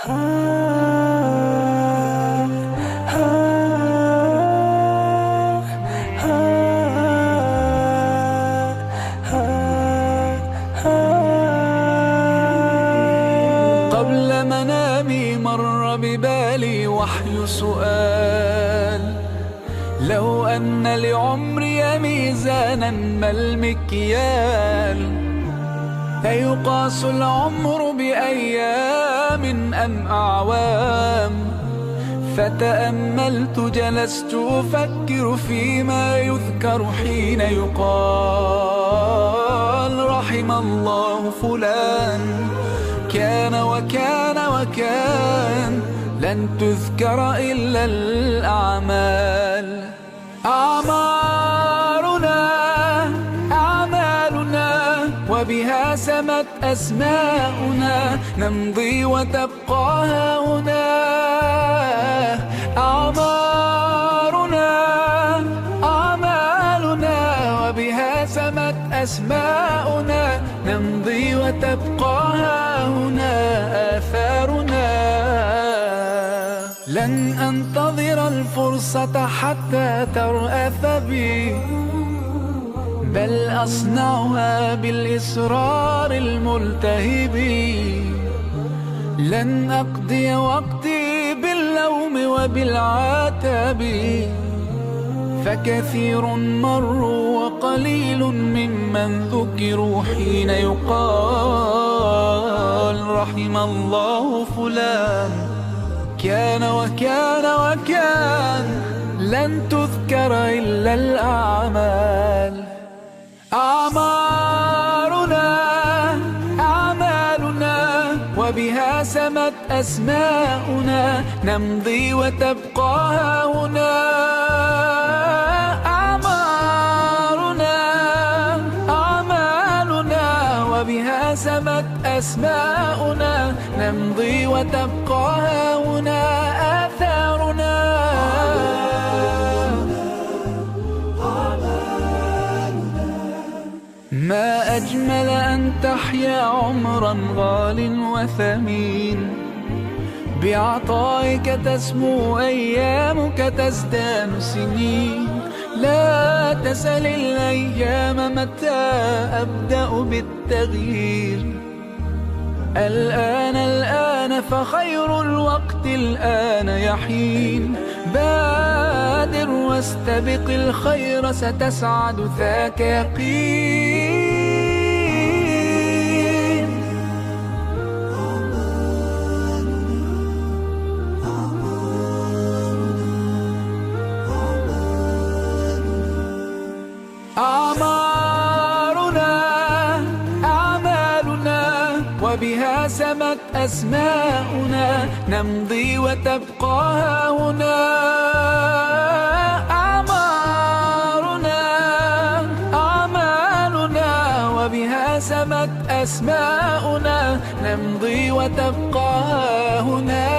قبل منامي مر ببالي وحي سؤال: لو أن لعمري ميزانا ما المكيال؟ أيقاس العمر بأيام أم أعوام؟ فتأملت جلست أفكر فيما يذكر حين يقال: رحم الله فلان كان وكان وكان. لن تذكر إلا الأعمال. أعمالنا وبها سمت أسماؤنا، نمضي وتبقى هاهنا. أعمالنا وبها سمت أسماؤنا، نمضي وتبقى هاهنا آثارنا. لن أنتظر الفرصة حتى ترأف بي، بل أصنعها بالإصرار الملتهب. لن أقضي وقتي باللوم وبالعتاب، فكثير مروا وقليل ممن ذكروا حين يقال: رحم الله فلان كان وكان وكان. لن تذكر إلا الأعمال. أعمالنا وبها سمت أسماؤنا، نمضي وتبقى هاهنا. أعمالنا وبها سمت أسماؤنا، نمضي وتبقى هاهنا آثارنا. ما أجمل أن تحيا عمرا غال وثمين، بعطائك تسمو أيامك تزدان سنين. لا تسل الأيام متى أبدأ بالتغيير، الآن فخير الوقت الآن يحين. بادر واستبق الخير ستسعد ذاك يقين. أعمالنا وبها سمت أسماؤنا، نمضي وتبقى هاهنا. أعمالنا وبها سمت أسماؤنا، نمضي وتبقى هاهنا.